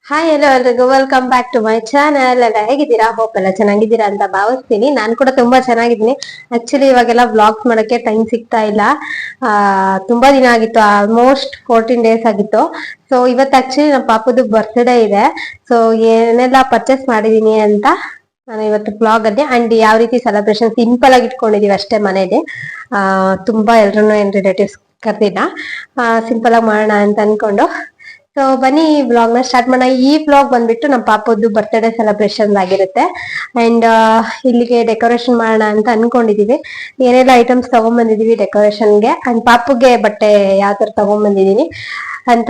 Hi hello ಎಲ್ರಿಗೂ welcome back to my channel. ಎಲ್ಲ ಹೇಗಿದ್ದೀರಾ? ಹೋಪ್ ಎಲ್ಲ ಚೆನ್ನಾಗಿದ್ದೀರಾ ಅಂತ ಭಾವಿಸ್ತೀನಿ. ನಾನು ಕೂಡ ತುಂಬಾ ಚೆನ್ನಾಗಿದ್ದೀನಿ. ಆಕ್ಚುಲಿ ಇವಾಗೆಲ್ಲ ವ್ಲಾಗ್ಸ್ ಮಾಡಕ್ಕೆ ಟೈಮ್ ಸಿಗ್ತಾ ಇಲ್ಲ. ತುಂಬಾ ದಿನ ಆಗಿತ್ತು, ಆಲ್ಮೋಸ್ಟ್ 14 ಡೇಸ್ ಆಗಿತ್ತು. ಸೊ ಇವತ್ತು ಆಕ್ಚುಲಿ ನಮ್ಮ ಪಾಪದು ಬರ್ತ್ಡೇ ಇದೆ. ಸೊ ಏನೆಲ್ಲ ಪರ್ಚೇಸ್ ಮಾಡಿದೀನಿ ಅಂತ ನಾನು ಇವತ್ತು ಬ್ಲಾಗ್ ಅಲ್ಲಿ ಅಂಡ್ ಯಾವ ರೀತಿ ಸೆಲೆಬ್ರೇಷನ್ ಸಿಂಪಲ್ ಆಗಿ ಇಟ್ಕೊಂಡಿದೀವಿ ಅಷ್ಟೇ ಮನೇಲಿ. ತುಂಬಾ ಎಲ್ರು ಏನ್ ರಿಲೇಟಿವ್ಸ್ ಕರ್ದಿಲ್ಲ, ಸಿಂಪಲ್ ಆಗಿ ಮಾಡೋಣ ಅಂತ ಅನ್ಕೊಂಡು. ಸೊ ಬನ್ನಿ ಈ ವ್ಲಾಗ್ ನ ಸ್ಟಾರ್ಟ್ ಮಾಡೋಣ. ಈ ವ್ಲಾಗ್ ಬಂದ್ಬಿಟ್ಟು ನಮ್ಮ ಪಾಪದ್ದು ಬರ್ತ್ಡೇ ಸೆಲೆಬ್ರೇಷನ್ ಆಗಿರುತ್ತೆ. ಅಂಡ್ ಇಲ್ಲಿಗೆ ಡೆಕೋರೇಷನ್ ಮಾಡೋಣ ಅಂತ ಅನ್ಕೊಂಡಿದೀವಿ. ಏನೆಲ್ಲ ಐಟಮ್ಸ್ ತಗೊಂಡ್ಬಂದಿದೀವಿ ಡೆಕೋರೇಷನ್ಗೆ ಅಂಡ್ ಪಾಪುಗೆ ಬಟ್ಟೆ ಯಾವ ತರ ತಗೊಂಡ್ಬಂದಿದೀನಿ ಅಂತ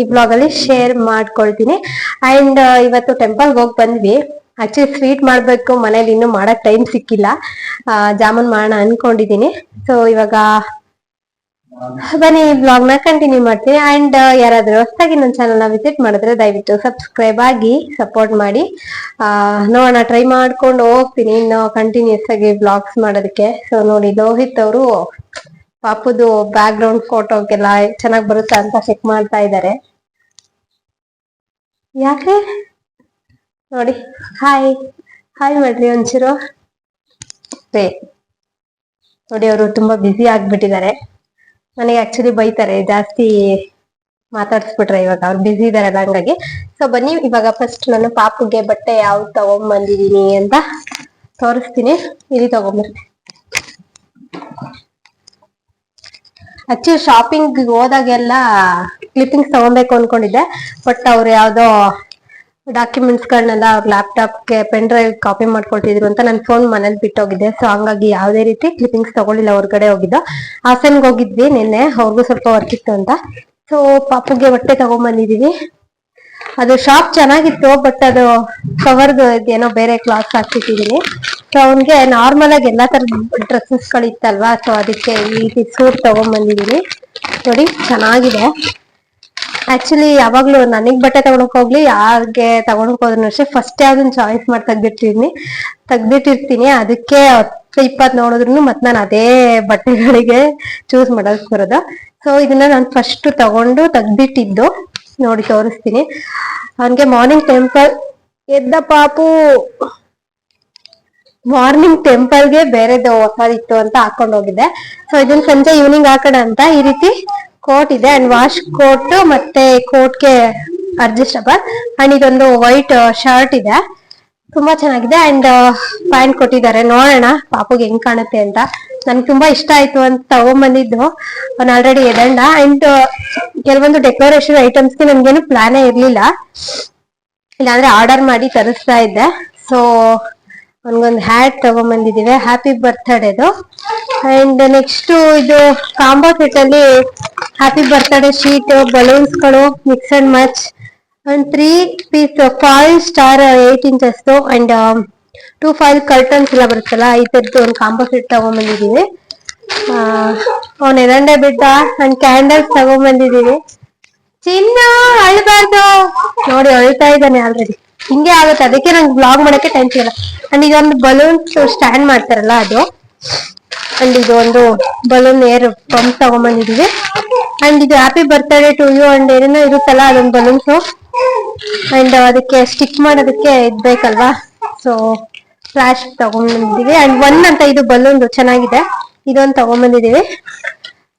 ಈ ಬ್ಲಾಗ್ ಅಲ್ಲಿ ಶೇರ್ ಮಾಡ್ಕೊಳ್ತೀನಿ. ಅಂಡ್ ಇವತ್ತು ಟೆಂಪಲ್ಗೆ ಹೋಗಿ ಬಂದ್ವಿ. ಆಕ್ಚುಲಿ ಸ್ವೀಟ್ ಮಾಡ್ಬೇಕು, ಮನೇಲಿ ಇನ್ನೂ ಮಾಡಕ್ ಟೈಮ್ ಸಿಕ್ಕಿಲ್ಲ. ಜಾಮೂನ್ ಮಾಡೋಣ ಅನ್ಕೊಂಡಿದೀನಿ. ಸೊ ಇವಾಗ ಬನ್ನಿ ಈ ಬ್ಲಾಗ್ ನ ಕಂಟಿನ್ಯೂ ಮಾಡ್ತೀನಿ. ಅಂಡ್ ಯಾರಾದ್ರೂ ಹೊಸದಾಗಿ ನನ್ನ ಚಾನಲ್ ನ ವಿಸಿಟ್ ಮಾಡಿದ್ರೆ ದಯವಿಟ್ಟು ಸಬ್ಸ್ಕ್ರೈಬ್ ಆಗಿ ಸಪೋರ್ಟ್ ಮಾಡಿ. ನೋಡೋಣ, ಟ್ರೈ ಮಾಡ್ಕೊಂಡು ಹೋಗ್ತೀನಿ ಇನ್ನು ಕಂಟಿನ್ಯೂಸ್ ಆಗಿ ಬ್ಲಾಗ್ಸ್ ಮಾಡೋದಕ್ಕೆ. ಸೊ ನೋಡಿ, ಲೋಹಿತ್ ಅವರು ಪಾಪುದು ಬ್ಯಾಕ್ ಗ್ರೌಂಡ್ ಫೋಟೋಗೆಲ್ಲ ಚೆನ್ನಾಗಿ ಬರುತ್ತಾ ಅಂತ ಚೆಕ್ ಮಾಡ್ತಾ ಇದ್ದಾರೆ. ಯಾಕೆ ನೋಡಿ, ಹಾಯ್ ಹಾಯ್ ಮಾಡ್ರಿ ಒಂಚೂರು. ನೋಡಿ, ಅವರು ತುಂಬಾ ಬ್ಯುಸಿ ಆಗ್ಬಿಟ್ಟಿದ್ದಾರೆ. ನನಗೆ ಆಕ್ಚುಲಿ ಬೈತಾರೆ ಜಾಸ್ತಿ ಮಾತಾಡ್ಸ್ಬಿಟ್ರೆ, ಇವಾಗ ಅವ್ರು ಬಿಸಿ ಇದಾರಲ್ಲ ಹಂಗಾಗಿ. ಸೊ ಬನ್ನಿ ಇವಾಗ ಫಸ್ಟ್ ನಾನು ಪಾಪುಗೆ ಬಟ್ಟೆ ಯಾವ್ದು ತಗೊಂಡ್ಬಂದಿದೀನಿ ಅಂತ ತೋರಿಸ್ತೀನಿ. ಇಲ್ಲಿ ತಗೊಂಡ್ಬರ್ತೀನಿ. ಆಕ್ಚುಲಿ ಶಾಪಿಂಗ್ ಹೋದಾಗೆಲ್ಲ ಕ್ಲಿಪ್ಪಿಂಗ್ಸ್ ತಗೊಬೇಕು ಅನ್ಕೊಂಡಿದ್ದೆ, ಬಟ್ ಅವ್ರು ಯಾವ್ದೋ ಡಾಕ್ಯುಮೆಂಟ್ಸ್ ಗಳನ್ನೆಲ್ಲ ಅವ್ರ ಲ್ಯಾಪ್ಟಾಪ್ಗೆ ಪೆನ್ ಡ್ರೈವ್ ಕಾಪಿ ಮಾಡ್ಕೊಳ್ತಿದ್ರು ಅಂತ ನನ್ನ ಫೋನ್ ಮನೇಲಿ ಬಿಟ್ಟೋಗಿದ್ದೆ. ಸೊ ಹಂಗಾಗಿ ಯಾವುದೇ ರೀತಿ ಕ್ಲಿಪ್ಪಿಂಗ್ಸ್ ತಗೊಳ್ಳಿಲ್ಲ. ಹೊರಗಡೆ ಹೋಗಿದ್ದು, ಹಾಸನ್ಗೆ ಹೋಗಿದ್ವಿ ನಿನ್ನೆ, ಅವ್ರಿಗೂ ಸ್ವಲ್ಪ ವರ್ಕ್ ಇತ್ತು ಅಂತ. ಸೊ ಪಾಪುಗೆ ಬಟ್ಟೆ ತಗೊಂಡ್ಬಂದಿದೀವಿ. ಅದು ಶಾಪ್ ಚೆನ್ನಾಗಿತ್ತು, ಬಟ್ ಅದು ಕವರ್ದು ಏನೋ ಬೇರೆ ಕ್ಲಾತ್ ಹಾಕ್ಬಿಟ್ಟಿದೀನಿ. ಸೊ ಅವನ್ಗೆ ನಾರ್ಮಲ್ ಆಗಿ ಎಲ್ಲಾ ತರದ ಡ್ರೆಸ್ಸಸ್ ಗಳಿತ್ತಲ್ವಾ, ಸೊ ಅದಕ್ಕೆ ಈ ರೀತಿ ಸೂಟ್ ತಗೊಂಡ್ಬಂದಿದೀನಿ. ನೋಡಿ, ಚೆನ್ನಾಗಿದೆ. ಆಕ್ಚುಲಿ ಯಾವಾಗ್ಲೂ ನನಗ್ ಬಟ್ಟೆ ತಗೊಳಕ್ ಹೋಗ್ಲಿ, ಯಾರಿಗೆ ತಗೊಳಕ್ ಹೋದ್ರು ಅಷ್ಟೇ ಫಸ್ಟ್ ಯಾವ್ದನ್ನ ಚಾಯ್ಸ್ ಮಾಡಿ ತೆಗ್ದಿಟ್ಟಿರ್ತೀನಿ. ಅದಕ್ಕೆ 10-20 ನೋಡಿದ್ರು ಮತ್ ನಾನು ಅದೇ ಬಟ್ಟೆಗಳಿಗೆ ಚೂಸ್ ಮಾಡಕ್ ಬರೋದು. ಸೊ ಇದನ್ನ ನಾನು ಫಸ್ಟ್ ತಗೊಂಡು ತೆಗ್ದಿಟ್ಟಿದ್ದು. ನೋಡಿ ತೋರಿಸ್ತೀನಿ. ಅವನ್ಗೆ ಮಾರ್ನಿಂಗ್ ಟೆಂಪಲ್ ಎದ್ದ ಪಾಪು ಮಾರ್ನಿಂಗ್ ಟೆಂಪಲ್ಗೆ ಬೇರೆದು ಹೊಸದಿತ್ತು ಅಂತ ಹಾಕೊಂಡ್ ಹೋಗಿದ್ದೆ. ಸೊ ಇದನ್ನ ಸಂಜೆ ಈವ್ನಿಂಗ್ ಹಾಕೋಣ ಅಂತ ಈ ರೀತಿ ಕೋಟ್ ಇದೆ ಅಂಡ್ ವಾಶ್ ಕೋಟ್ ಮತ್ತೆ ಕೋಟ್ಗೆ ಅಡ್ಜಸ್ಟಬಲ್ ಅಂಡ್ ಇದೊಂದು ವೈಟ್ ಶರ್ಟ್ ಇದೆ, ತುಂಬಾ ಚೆನ್ನಾಗಿದೆ. ಅಂಡ್ ಪ್ಯಾಂಟ್ ಕೊಟ್ಟಿದ್ದಾರೆ. ನೋಡೋಣ ಪಾಪುಗೆ ಹೆಂಗ್ ಕಾಣುತ್ತೆ ಅಂತ. ನನ್ಗೆ ತುಂಬಾ ಇಷ್ಟ ಆಯ್ತು ಅಂತ ತಗೊಂಡ್ಬಂದಿದ್ದು. ಅವ್ನು ಆಲ್ರೆಡಿ ಎದಂಡ. ಅಂಡ್ ಕೆಲವೊಂದು ಡೆಕೋರೇಷನ್ ಐಟಮ್ಸ್ಗೆ ನನ್ಗೇನು ಪ್ಲಾನೇ ಇರ್ಲಿಲ್ಲ, ಇಲ್ಲಾಂದ್ರೆ ಆರ್ಡರ್ ಮಾಡಿ ತರಿಸ್ತಾ ಇದ್ದೆ. ಸೊ ಅವನ್ಗೊಂದು ಹ್ಯಾಟ್ ತಗೊಂಡ್ಬಂದಿದೀವಿ, ಹ್ಯಾಪಿ ಬರ್ತ್ಡೇದು. ಅಂಡ್ ನೆಕ್ಸ್ಟ್ ಇದು ಕಾಂಬೋ ಸೆಟ್ ಅಲ್ಲಿ ಹ್ಯಾಪಿ ಬರ್ತ್ಡೇ ಶೀಟ್, ಬಲೂನ್ಸ್ ಗಳು mix and match and 3 piece foil star 8 inches and 2 foil curtains ಎಲ್ಲ ಬರುತ್ತಲ್ಲ, ಈ ತರದ್ದು ಒಂದು ಕಾಂಬೋ ಸೆಟ್ ತಗೊಂಡ್ಬಂದಿದೀವಿ. ಅವನ್ ಎದಂಡೆ ಬಿಟ್ಟ. ಅಂಡ್ ಕ್ಯಾಂಡಲ್ಸ್ ತಗೊಂಡ್ಬಂದಿದೀವಿ. ಚಿನ್ನ ಅಳ್ಬಾರ್ದು, ನೋಡಿ ಅಳ್ತಾ ಇದ್ದಾನೆ ಆಲ್ರೆಡಿ. ಹಿಂಗೆ ಆಗುತ್ತೆ, ಅದಕ್ಕೆ ನಂಗೆ ಬ್ಲಾಗ್ ಮಾಡಕ್ಕೆ ಟೈಮ್ ಸಿಗಲ್ಲ. ಅಂಡ್ ಇದೊಂದು ಬಲೂನ್ಸ್ ಸ್ಟ್ಯಾಂಡ್ ಮಾಡ್ತಾರಲ್ಲ ಅದು, ಅಂಡ್ ಇದು ಒಂದು ಬಲೂನ್ ಏರ್ ಪಂಪ್ ತಗೊಂಡ್ಬಂದಿದೀವಿ. ಅಂಡ್ ಇದು happy birthday to you and ಏನೇನೋ ಇರುತ್ತಲ್ಲ ಅದೊಂದು ಬಲೂನ್ಸ್. ಅಂಡ್ ಅದಕ್ಕೆ ಸ್ಟಿಕ್ ಮಾಡೋದಕ್ಕೆ ಇದ್ಬೇಕಲ್ವಾ, ಸೊ ಫ್ಲಾಶ್ ತಗೊಂಡ್ಬಂದಿದೀವಿ. ಅಂಡ್ ಒನ್ ಅಂತ ಇದು ಬಲೂನ್ ಚೆನ್ನಾಗಿದೆ, ಇದೊಂದು ತಗೊಂಡ್ಬಂದಿದೀವಿ.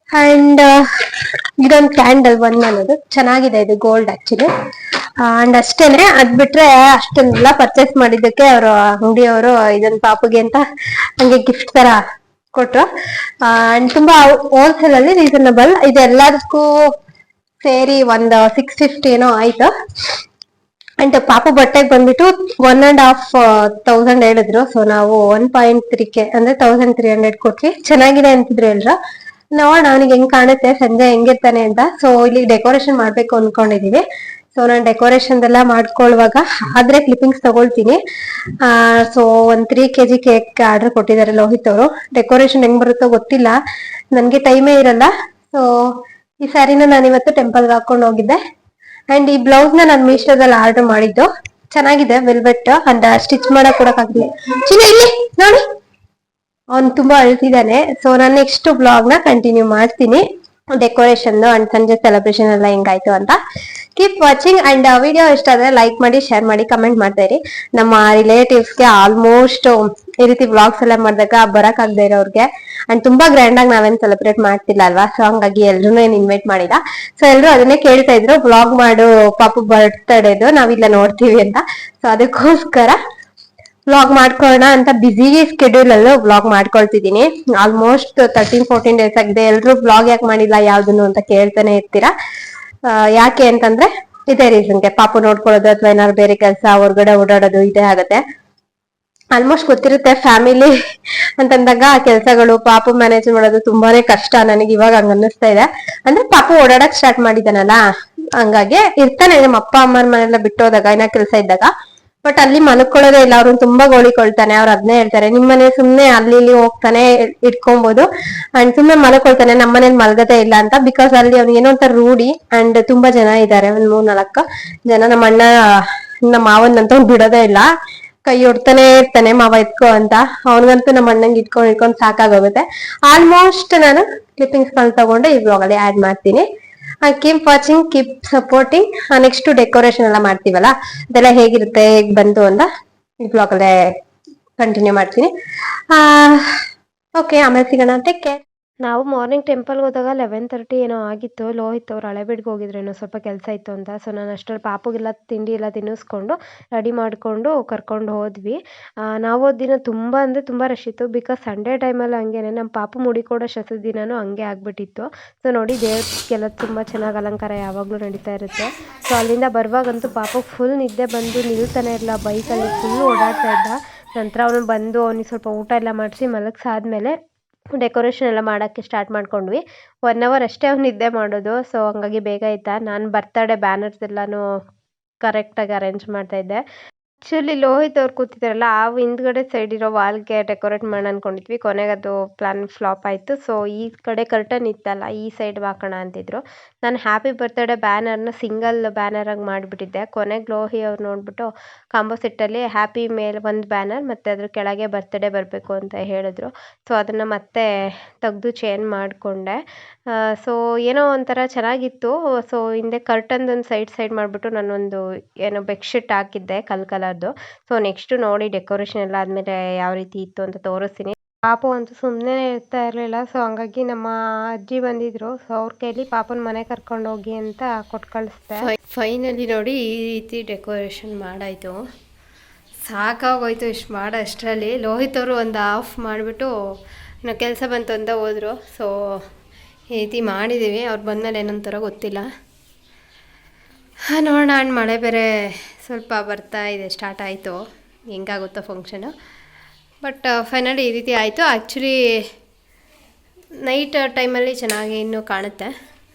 ಅಂಡ್ ಇದೊಂದು ಕ್ಯಾಂಡಲ್ ಒನ್ ಅನ್ನೋದು ಚೆನ್ನಾಗಿದೆ, ಇದು ಗೋಲ್ಡ್ ಆಕ್ಚುಲಿ. ಅಂಡ್ ಅಷ್ಟೇನೆ, ಅದ್ ಬಿಟ್ರೆ ಅಷ್ಟನ್ನೆಲ್ಲ ಪರ್ಚೇಸ್ ಮಾಡಿದ್ದಕ್ಕೆ ಅವರು ಅಂಗಡಿಯವರು ಇದೊಂದು ಪಾಪುಗೆ ಅಂತ ಹಂಗೆ ಗಿಫ್ಟ್ ತರ ಕೊಟ್ರು. ಅಂಡ್ ತುಂಬಾ ಹೋಲ್ಸೇಲ್ ಅಲ್ಲಿ ರೀಸನಬಲ್. ಇದೆಲ್ಲದಕ್ಕೂ ಸೇರಿ ಒಂದು 650 ಏನೋ ಆಯ್ತು. ಅಂಡ್ ಪಾಪು ಬಟ್ಟೆಗೆ ಬಂದ್ಬಿಟ್ಟು 1,500 ಹೇಳಿದ್ರು. ಸೊ ನಾವು 1.3K ಅಂದ್ರೆ 1,300 ಕೊಟ್ವಿ. ಚೆನ್ನಾಗಿದೆ ಅಂತಿದ್ರು ಎಲ್ರು. ನೋಡೋಣ ಅವನಿಗೆ ಹೆಂಗ್ ಕಾಣುತ್ತೆ, ಸಂಜೆ ಹೆಂಗಿರ್ತಾನೆ ಅಂತ. ಸೊ ಇಲ್ಲಿ ಡೆಕೋರೇಷನ್ ಮಾಡ್ಬೇಕು ಅನ್ಕೊಂಡಿದೀವಿ. ಸೊ ನಾನು ಡೆಕೋರೇಷನ್ ಎಲ್ಲ ಮಾಡ್ಕೊಳ್ಳುವಾಗ ಆದ್ರೆ ಕ್ಲಿಪ್ಪಿಂಗ್ಸ್ ತಗೊಳ್ತೀನಿ. ಸೊ 1 3 kg ಕೇಕ್ ಆರ್ಡರ್ ಕೊಟ್ಟಿದ್ದಾರೆ ಲೋಹಿತ್ ಅವರು. ಡೆಕೋರೇಷನ್ ಹೆಂಗ್ ಬರುತ್ತೋ ಗೊತ್ತಿಲ್ಲ, ನನ್ಗೆ ಟೈಮೇ ಇರಲ್ಲ. ಸೊ ಈ ಸ್ಯಾರಿನ ನಾನು ಇವತ್ತು ಟೆಂಪಲ್ಗೆ ಹಾಕೊಂಡು ಹೋಗಿದ್ದೆ. ಅಂಡ್ ಈ ಬ್ಲೌಸ್ ನ ನಾನು ಮೀಶೋದಲ್ಲಿ ಆರ್ಡರ್ ಮಾಡಿದ್ದು, ಚೆನ್ನಾಗಿದೆ ವೆಲ್ವೆಟ್. ಅಂಡ್ ಸ್ಟಿಚ್ ಮಾಡಕ್ ಕೊಡಕ್ಕಾಗ್ಲಿ. ಚಿನ್ನ ಇಲ್ಲಿ ನೋಡಿ, ಅವ್ನು ತುಂಬಾ ಅಳ್ತಿದ್ದಾನೆ. ಸೊ ನಾನು ನೆಕ್ಸ್ಟ್ ಬ್ಲಾಗ್ ನ ಕಂಟಿನ್ಯೂ ಮಾಡ್ತೀನಿ. ಡೆಕೋರೇಷನ್ ಅಂಡ್ ಸಂಜೆ ಸೆಲೆಬ್ರೇಷನ್ ಎಲ್ಲ ಹೆಂಗಾಯ್ತು ಅಂತ. ಕೀಪ್ ವಾಚಿಂಗ್ ಅಂಡ್ ವಿಡಿಯೋ ಇಷ್ಟ ಆದ್ರೆ ಲೈಕ್ ಮಾಡಿ, ಶೇರ್ ಮಾಡಿ, ಕಮೆಂಟ್ ಮಾಡ್ತಾ ಇರಿ. ನಮ್ಮ ರಿಲೇಟಿವ್ಸ್ಗೆ ಆಲ್ಮೋಸ್ಟ್ ಈ ರೀತಿ ವ್ಲಾಗ್ಸ್ ಎಲ್ಲ ಮಾಡಿದಾಗ ಬರಕ್ ಆಗದೆ ಇರೋರ್ಗೆ ಅಂಡ್ ತುಂಬಾ ಗ್ರ್ಯಾಂಡ್ ಆಗಿ ನಾವೇನ್ ಸೆಲೆಬ್ರೇಟ್ ಮಾಡ್ತಿಲ್ಲ ಅಲ್ವಾ, ಸೊ ಹಂಗಾಗಿ ಎಲ್ರು ಏನ್ ಇನ್ವೈಟ್ ಮಾಡಿಲ್ಲ. ಸೊ ಎಲ್ರು ಅದನ್ನೇ ಕೇಳ್ತಾ ಇದ್ರು, ವ್ಲಾಗ್ ಮಾಡು ಪಾಪು ಬರ್ತ್ಡೇದು ನಾವಿಲ್ಲ ನೋಡ್ತೀವಿ ಅಂತ. ಸೊ ಅದಕ್ಕೋಸ್ಕರ ವ್ಲಾಗ್ ಮಾಡ್ಕೊಳ್ಳೋಣ ಅಂತ ಬಿಸಿ ಸ್ಕೆಡ್ಯೂಲ್ ಅಲ್ಲೂ ವ್ಲಾಗ್ ಮಾಡ್ಕೊಳ್ತಿದೀನಿ. ಆಲ್ಮೋಸ್ಟ್ 13-14 ಡೇಸ್ ಆಗಿದೆ. ಎಲ್ರು ವ್ಲಾಗ್ ಯಾಕೆ ಮಾಡಿಲ್ಲ ಯಾವ್ದನ್ನು ಅಂತ ಕೇಳ್ತಾನೆ ಇರ್ತೀರಾ. ಯಾಕೆ ಅಂತಂದ್ರೆ ಇದೇ ರೀಸನ್ಗೆ, ಪಾಪು ನೋಡ್ಕೊಳ್ಳೋದು ಅಥವಾ ಏನಾದ್ರು ಬೇರೆ ಕೆಲಸ, ಹೊರಗಡೆ ಓಡಾಡೋದು ಇದೇ ಆಗತ್ತೆ. ಆಲ್ಮೋಸ್ಟ್ ಗೊತ್ತಿರುತ್ತೆ, ಫ್ಯಾಮಿಲಿ ಅಂತಂದಾಗ ಕೆಲಸಗಳು, ಪಾಪು ಮ್ಯಾನೇಜ್ ಮಾಡೋದು ತುಂಬಾನೇ ಕಷ್ಟ. ನನಗೆ ಇವಾಗ ಹಂಗ ಅನ್ನಿಸ್ತಾ ಇದೆ. ಅಂದ್ರೆ ಪಾಪು ಓಡಾಡಕ್ ಸ್ಟಾರ್ಟ್ ಮಾಡಿದಾನಲ್ಲ, ಹಂಗಾಗಿ ಇರ್ತಾನೆ ನಮ್ಮ ಅಪ್ಪ ಅಮ್ಮನ ಮನೆಲ್ಲ ಬಿಟ್ಟೋದಾಗ ಏನೋ ಕೆಲಸ ಇದ್ದಾಗ. ಬಟ್ ಅಲ್ಲಿ ಮಲ್ಕೊಳ್ಳೋದೇ ಇಲ್ಲ, ಅವ್ರನ್ನ ತುಂಬಾ ಗೋಳಿಕೊಳ್ತಾನೆ. ಅವ್ರು ಅದನ್ನೇ ಹೇಳ್ತಾರೆ, ನಿಮ್ಮನೆ ಸುಮ್ನೆ ಅಲ್ಲಿ ಇಲ್ಲಿ ಹೋಗ್ತಾನೆ, ಇಟ್ಕೊಬಹುದು ಅಂಡ್ ಸುಮ್ನೆ ಮಲ್ಕೊಳ್ತಾನೆ, ನಮ್ಮನೇಲಿ ಮಲ್ಗದೇ ಇಲ್ಲ ಅಂತ. ಬಿಕಾಸ್ ಅಲ್ಲಿ ಅವ್ನಿಗೆ ಏನೋ ಒಂಥರ ರೂಢಿ. ಅಂಡ್ ತುಂಬಾ ಜನ ಇದ್ದಾರೆ, ಒಂದ್ 3-4 ಜನ. ನಮ್ಮ ಅಣ್ಣ ನಮ್ಮ ಮಾವನ್ನಂತ ಬಿಡೋದೇ ಇಲ್ಲ, ಕೈ ಹೊಡ್ತಾನೆ ಇರ್ತಾನೆ, ಮಾವ ಎತ್ಕೋ ಅಂತ. ಅವನಿಗಂತೂ ನಮ್ಮ ಅಣ್ಣಂಗೆ ಇಟ್ಕೊಂಡ್ ಸಾಕಾಗೋಗುತ್ತೆ. ಆಲ್ಮೋಸ್ಟ್ ನಾನು ಕ್ಲಿಪ್ಪಿಂಗ್ಸ್ ತಗೊಂಡು ಈ ಬ್ಲಾಗ್ ಅಲ್ಲಿ ಆಡ್ ಮಾಡ್ತೀನಿ. Keep watching, keep supporting. Next decoration ಎಲ್ಲ ಮಾಡ್ತೀವಲ್ಲ, ಅದೆಲ್ಲ ಹೇಗಿರುತ್ತೆ, ಹೇಗ್ ಬಂತು ಅಂತ ಈ ಬ್ಲಾಗ್ ಅಲ್ಲೇ ಕಂಟಿನ್ಯೂ ಮಾಡ್ತೀನಿ. ಓಕೆ, ಆಮೇಲೆ ಸಿಗೋಣ. Take care. ನಾವು ಮಾರ್ನಿಂಗ್ ಟೆಂಪಲ್ಗೆ ಹೋದಾಗ 11:30 ಏನೋ ಆಗಿತ್ತು. ಲೋಹಿತ್ ಅವ್ರು ಹಳೆಬೀಡಿಗೆ ಹೋಗಿದ್ರು, ಏನೋ ಸ್ವಲ್ಪ ಕೆಲಸ ಇತ್ತು ಅಂತ. ಸೊ ನಾನು ಅಷ್ಟರಲ್ಲಿ ಪಾಪುಗೆಲ್ಲ ತಿಂಡಿ ಎಲ್ಲ ತಿನ್ನಿಸ್ಕೊಂಡು ರೆಡಿ ಮಾಡಿಕೊಂಡು ಕರ್ಕೊಂಡು ಹೋದ್ವಿ. ನಾವು ಹೋದ ದಿನ ತುಂಬ ಅಂದರೆ ತುಂಬ ರಶ್ ಇತ್ತು. ಬಿಕಾಸ್ ಸಂಡೇ ಟೈಮಲ್ಲಿ ಹಂಗೇನೆ ನಮ್ಮ ಪಾಪು ಮುಡಿ ಕೊಡೋ ಶಸದ ದಿನನೂ ಹಂಗೆ ಆಗಿಬಿಟ್ಟಿತ್ತು. ಸೊ ನೋಡಿ, ದೇವ್ರಿಗೆಲ್ಲ ತುಂಬ ಚೆನ್ನಾಗಿ ಅಲಂಕಾರ ಯಾವಾಗಲೂ ನಡೀತಾ ಇರುತ್ತೆ. ಸೊ ಅಲ್ಲಿಂದ ಬರುವಾಗಂತೂ ಪಾಪಕ್ಕೆ ಫುಲ್ ನಿದ್ದೆ ಬಂದು ನಿಲ್ತಾನೆ ಇರಲಿಲ್ಲ, ಬೈಕಲ್ಲಿ ಫುಲ್ ಓಡಾಡ್ತಾ ಇದ್ದ. ನಂತರ ಅವನು ಬಂದು ಅವನಿಗೆ ಸ್ವಲ್ಪ ಊಟ ಎಲ್ಲ ಮಾಡಿಸಿ ಮಲಗಿಸಾದ್ಮೇಲೆ ಡೆಕೋರೇಷನ್ ಎಲ್ಲ ಮಾಡೋಕ್ಕೆ ಸ್ಟಾರ್ಟ್ ಮಾಡ್ಕೊಂಡ್ವಿ. 1 ಅವರ್ ಅಷ್ಟೇ ಅವ್ನು ನಿದ್ದೆ ಮಾಡೋದು. ಸೊ ಹಂಗಾಗಿ ಬೇಗ ಆಯ್ತಾ. ನಾನು ಬರ್ತಡೇ ಬ್ಯಾನರ್ಸ್ ಎಲ್ಲನೂ ಕರೆಕ್ಟಾಗಿ ಅರೇಂಜ್ ಮಾಡ್ತಾ ಇದ್ದೆ. ಆ್ಯಕ್ಚುಲಿ ಲೋಹಿತ್ ಅವ್ರು ಕೂತಿದ್ದಾರಲ್ಲ, ಆ ಹಿಂದ್ಗಡೆ ಸೈಡ್ ಇರೋ ವಾಲ್ಗೆ ಡೆಕೋರೇಟ್ ಮಾಡೋಣ ಅಂದ್ಕೊಂಡಿದ್ವಿ. ಕೊನೆಗೆ ಅದು ಪ್ಲಾನ್ ಫ್ಲಾಪ್ ಆಯಿತು. ಸೊ ಈ ಕಡೆ ಕರ್ಟನ್ ಇತ್ತಲ್ಲ, ಈ ಸೈಡ್ ಹಾಕೋಣ ಅಂತಿದ್ರು. ನಾನು ಹ್ಯಾಪಿ ಬರ್ತ್ಡೇ ಬ್ಯಾನರ್ನ ಸಿಂಗಲ್ ಬ್ಯಾನರಾಗಿ ಮಾಡಿಬಿಟ್ಟಿದ್ದೆ. ಕೊನೆಗೆ ಲೋಹಿ ಅವ್ರು ನೋಡಿಬಿಟ್ಟು ಕಾಂಬೋ ಸೆಟ್ಟಲ್ಲಿ ಹ್ಯಾಪಿ ಮೇಲೆ ಒಂದು ಬ್ಯಾನರ್ ಮತ್ತು ಅದ್ರ ಕೆಳಗೆ ಬರ್ತ್ಡೇ ಬರಬೇಕು ಅಂತ ಹೇಳಿದ್ರು. ಸೊ ಅದನ್ನು ಮತ್ತೆ ತೆಗೆದು ಚೇಂಜ್ ಮಾಡಿಕೊಂಡೆ. ಸೊ ಏನೋ ಒಂಥರ ಚೆನ್ನಾಗಿತ್ತು. ಸೊ ಹಿಂದೆ ಕರ್ಟನ್ದೊಂದು ಸೈಡ್ ಮಾಡಿಬಿಟ್ಟು ನಾನೊಂದು ಏನೋ ಬೆಡ್ಶೀಟ್ ಹಾಕಿದ್ದೆ ಕಲರ್ದು. ಸೊ ನೆಕ್ಸ್ಟು ನೋಡಿ ಡೆಕೋರೇಷನ್ ಎಲ್ಲ ಆದಮೇಲೆ ಯಾವ ರೀತಿ ಇತ್ತು ಅಂತ ತೋರಿಸ್ತೀನಿ. ಪಾಪು ಅಂತೂ ಸುಮ್ಮನೆ ಇರ್ತಾ ಇರಲಿಲ್ಲ. ಸೊ ಹಂಗಾಗಿ ನಮ್ಮ ಅಜ್ಜಿ ಬಂದಿದ್ರು. ಸೊ ಅವ್ರ ಕೈಲಿ ಪಾಪನ ಮನೆ ಕರ್ಕೊಂಡು ಹೋಗಿ ಅಂತ ಕೊಟ್ಟು ಕಳಿಸ್ದೆ. ಫೈನಲಿ ನೋಡಿ, ಈ ರೀತಿ ಡೆಕೋರೇಷನ್ ಮಾಡಾಯಿತು. ಸಾಕಾಗೋಯ್ತು ಇಷ್ಟು ಮಾಡೋ ಅಷ್ಟರಲ್ಲಿ. ಲೋಹಿತ್ ಅವರು ಒಂದು ಆಫ್ ಮಾಡಿಬಿಟ್ಟು ಇನ್ನು ಕೆಲಸ ಬಂತು ಅಂತ ಹೋದರು. ಸೊ ಈ ರೀತಿ ಮಾಡಿದ್ದೀವಿ. ಅವ್ರು ಬಂದಮೇಲೆ ಏನಂತಾರೋ ಗೊತ್ತಿಲ್ಲ. ನೋಡೋಣ. ಆ್ಯಂಡ್ ಮಳೆ ಬೇರೆ ಸ್ವಲ್ಪ ಬರ್ತಾ ಇದೆ, ಸ್ಟಾರ್ಟ್ ಆಯಿತು. ಹೆಂಗಾಗುತ್ತೋ ಫಂಕ್ಷನು. ಬಟ್ ಫೈನಲಿ ಈ ರೀತಿ ಆಯಿತು. ಆ್ಯಕ್ಚುಲಿ ನೈಟ್ ಟೈಮಲ್ಲಿ ಚೆನ್ನಾಗಿ ಇನ್ನೂ ಕಾಣುತ್ತೆ.